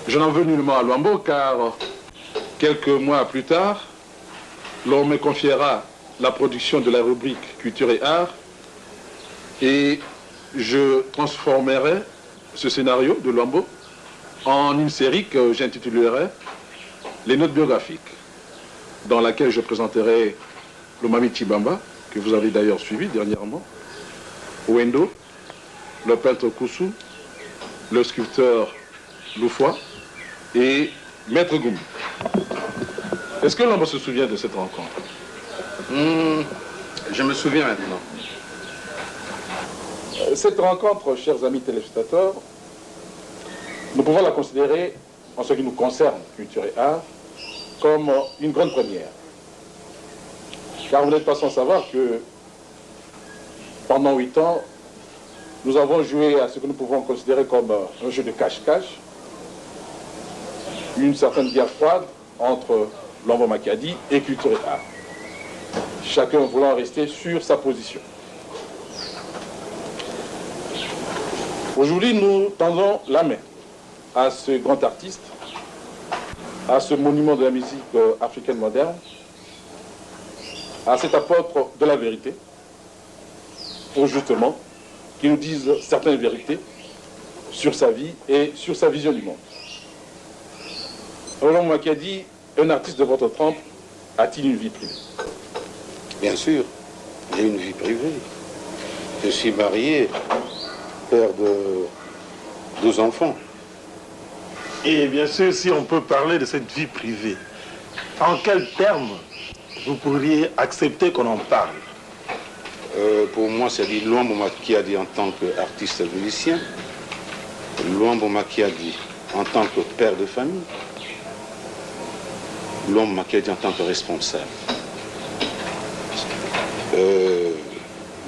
Je n'en veux nullement à Luambo car quelques mois plus tard, l'on me confiera la production de la rubrique Culture et Art et je transformerai ce scénario de Luambo en une série que j'intitulerai Les notes biographiques, dans laquelle je présenterai le Mami Chibamba, que vous avez d'ailleurs suivi dernièrement, Wendo, le peintre Koussou, le sculpteur Loufoua et Maître Goumbi. Est-ce que l'on se souvient de cette rencontre? Je me souviens maintenant. Cette rencontre, chers amis téléspectateurs, nous pouvons la considérer, en ce qui nous concerne, Culture et Art, comme une grande première. Car vous n'êtes pas sans savoir que pendant 8 ans, nous avons joué à ce que nous pouvons considérer comme un jeu de cache-cache, une certaine guerre froide entre Luambo Makiadi et Culture et Art, chacun voulant rester sur sa position. Aujourd'hui, nous tendons la main à ce grand artiste, à ce monument de la musique africaine moderne, à cet apôtre de la vérité, pour justement qu'il nous dise certaines vérités sur sa vie et sur sa vision du monde. Luambo Makiadi, un artiste de votre trempe, a-t-il une vie privée? Bien sûr, j'ai une vie privée. Je suis marié, père de 12 enfants. Et bien sûr, si on peut parler de cette vie privée, en quels termes vous pourriez accepter qu'on en parle? Pour moi, c'est dit Luambo Makiadi en tant qu'artiste musicien, Luambo Makiadi en tant que père de famille, Luambo Makiadi en tant que responsable.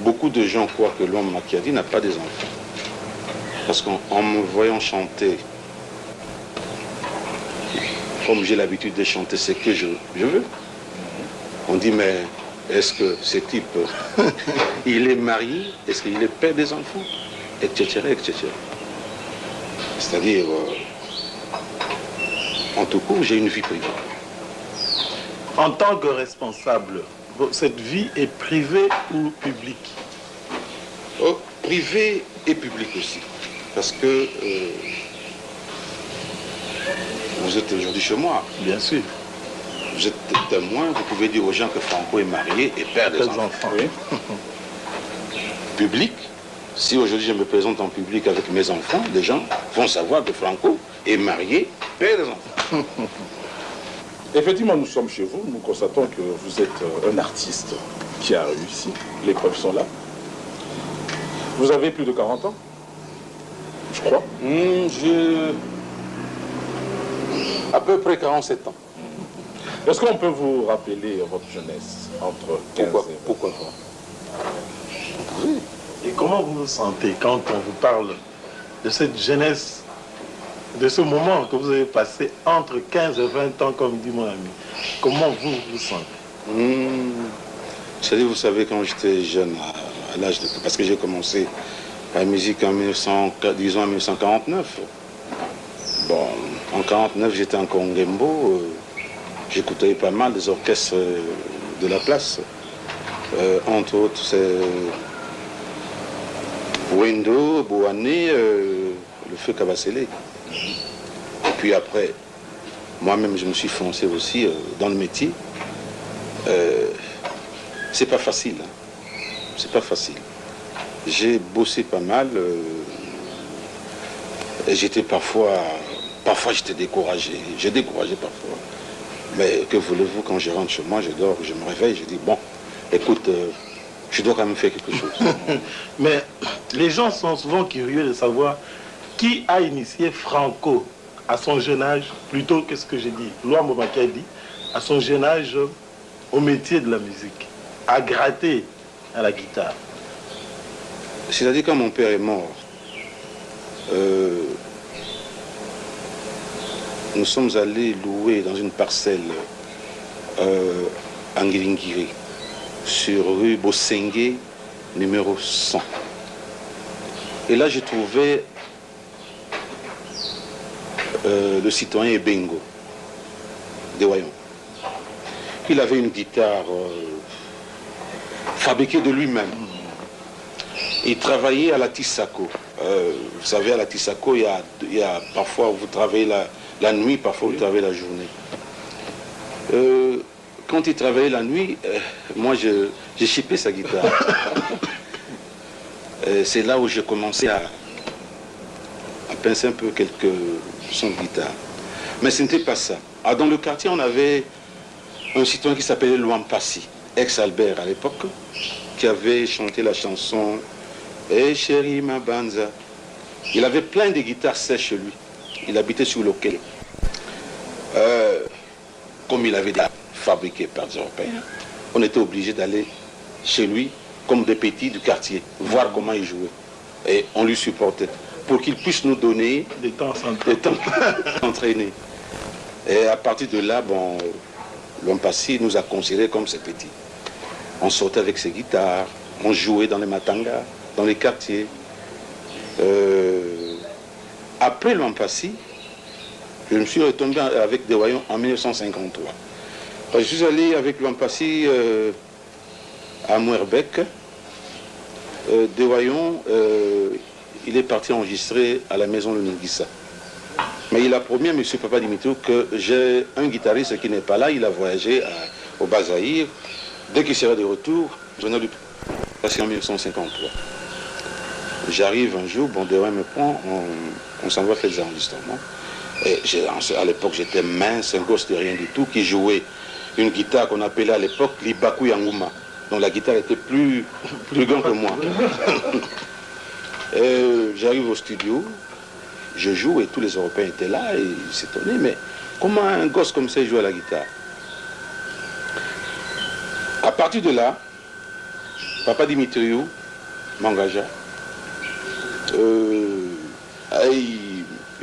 Beaucoup de gens croient que Luambo Makiadi n'a pas des enfants. Parce qu'en me voyant chanter, comme j'ai l'habitude de chanter ce que je veux, on dit mais est-ce que ce type, il est marié? Est-ce qu'il est père des enfants? Etc. etc. C'est-à-dire, en tout cas, j'ai une vie privée. En tant que responsable, cette vie est privée ou publique? Privée et publique aussi. Parce que vous êtes aujourd'hui chez moi. Bien sûr. Vous êtes témoin, vous pouvez dire aux gens que Franco est marié et père des enfants. Oui. Public, si aujourd'hui je me présente en public avec mes enfants, les gens vont savoir que Franco est marié, père des enfants. Effectivement, nous sommes chez vous, nous constatons que vous êtes un artiste qui a réussi, les preuves sont là. Vous avez plus de 40 ans, je crois. J'ai à peu près 47 ans. Est-ce qu'on peut vous rappeler votre jeunesse entre 15 et 20? Pourquoi pas? Oui. Et comment vous vous sentez quand on vous parle de cette jeunesse, de ce moment que vous avez passé entre 15 et 20 ans, comme dit mon ami? Comment vous vous sentez? C'est-à-dire, vous savez, quand j'étais jeune, à l'âge de... Parce que j'ai commencé la musique en 1949. Bon, en 1949, j'étais en Congembo. J'écoutais pas mal des orchestres de la place. Entre autres, c'est Wendo, Bouané, le feu Kabasele. Et puis après, moi-même, je me suis foncé aussi dans le métier. C'est pas facile. Hein. C'est pas facile. J'ai bossé pas mal. Et j'étais parfois j'étais découragé. J'ai découragé parfois. Mais que voulez-vous, quand je rentre chez moi, je dors, je me réveille, je dis, bon, écoute, je dois quand même faire quelque chose. Mais les gens sont souvent curieux de savoir qui a initié Franco à son jeune âge, plutôt que ce que j'ai dit, Luambo Makiadi, à son jeune âge au métier de la musique, à gratter à la guitare. C'est-à-dire, quand mon père est mort, nous sommes allés louer dans une parcelle à Ngilingiri, sur rue Bosengue, numéro 100. Et là, j'ai trouvé le citoyen Ebengo, de Wayon. Il avait une guitare fabriquée de lui-même. Il travaillait à la Tissako. Vous savez, à la Tissako, il y a parfois vous travaillez la nuit, parfois vous travaillez la journée. Quand il travaillait la nuit, moi j'ai chippé sa guitare. C'est là où j'ai commencé à pincer un peu quelques sons de guitare. Mais ce n'était pas ça. Alors, dans le quartier, on avait un citoyen qui s'appelait Luampassi, ex-Albert à l'époque, qui avait chanté la chanson « Eh chérie ma banza ». Il avait plein de guitares sèches chez lui. Il habitait sur le quai. Comme il avait fabriqué par les Européens, on était obligé d'aller chez lui comme des petits du quartier, voir comment il jouait. Et on lui supportait pour qu'il puisse nous donner des temps s'entraîner. Et à partir de là, bon, Luampassi nous a considérés comme ses petits. On sortait avec ses guitares, on jouait dans les matangas, dans les quartiers. Après Luampassi, je me suis retombé avec De Wayon en 1953. Je suis allé avec Luampassi à Moerbeke. De Wayon, il est parti enregistrer à la maison de Ningissa. Mais il a promis à M. Papa Dimitrou que j'ai un guitariste qui n'est pas là, il a voyagé au Bas-Zaïre. Dès qu'il sera de retour, je vais lui passer en 1953. J'arrive un jour, bon, De Wayon me prend, on s'en va faire des enregistrements. Et à l'époque, j'étais mince, un gosse de rien du tout, qui jouait une guitare qu'on appelait à l'époque l'Ibaku Yanguma. Donc la guitare était plus grande que moi. J'arrive au studio, je joue et tous les Européens étaient là et ils s'étonnaient. Mais comment un gosse comme ça joue à la guitare? À partir de là, Papa Dimitriou m'engagea. Il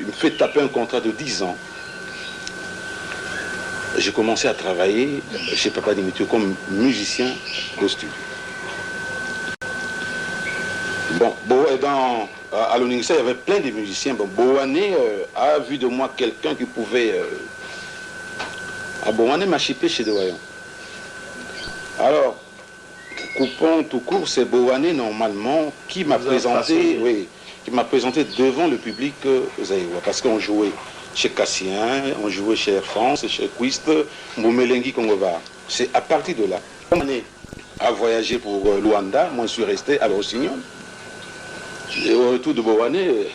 me fait taper un contrat de 10 ans. J'ai commencé à travailler chez Papa Dimitriou comme musicien de studio. Bon, à l'Oningissa, il y avait plein de musiciens. Bon, Boané a vu de moi quelqu'un qui pouvait... Boané m'a chippé chez De Wayon. Alors, coupons tout court, c'est Boané normalement qui m'a présenté, oui, qui m'a présenté devant le public zaïrois. Parce qu'on jouait chez Cassien, on jouait chez Air France, chez Quist, Moumelengi Kongova. C'est à partir de là. Boané a voyagé pour Luanda, moi je suis resté à Rossignol. Et au retour de Boané,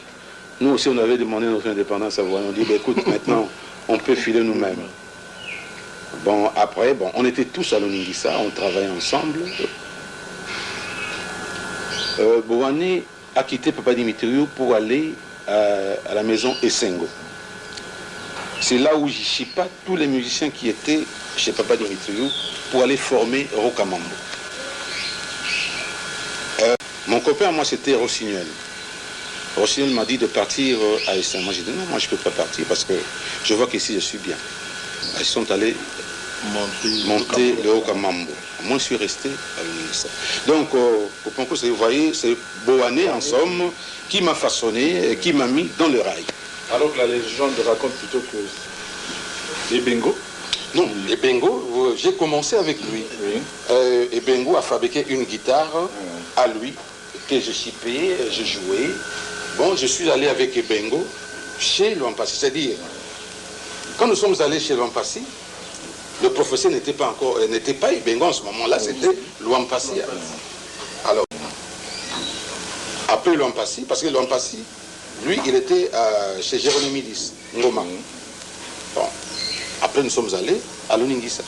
nous aussi on avait demandé notre indépendance à Boané. On dit, bah, écoute, maintenant on peut filer nous-mêmes. Bon, après, bon, on était tous à l'Oningissa, on travaillait ensemble. Boané a quitté Papa Dimitriou pour aller à la maison Essengo. C'est là où j'y chippa tous les musiciens qui étaient chez Papa Dimitriou pour aller former Rocamambo. Mon copain, moi, c'était Rossignol. Rossignol m'a dit de partir à Essengo. Moi, j'ai dit non, moi, je ne peux pas partir parce que je vois qu'ici, je suis bien. Ils sont allés monter le Rocamambo. Moi, je suis resté à l'Oningissa. Donc, au concours, vous voyez, c'est Boané, en somme, qui m'a façonné et qui m'a mis dans le rail. Alors que la légende raconte plutôt que Ebengo. Non, Ebengo, j'ai commencé avec lui. Oui. Ebengo a fabriqué une guitare à lui, que je chippais, je jouais. Bon, je suis allé avec Ebengo chez Luampassi. C'est-à-dire, quand nous sommes allés chez Luampassi, le professeur n'était pas Ebengo en ce moment-là, c'était Luampassi. Alors, après Luampassi, parce que Luampassi, lui, il était chez Jéronimidis, Ngoma. Bon. Après, nous sommes allés à l'Oningissa.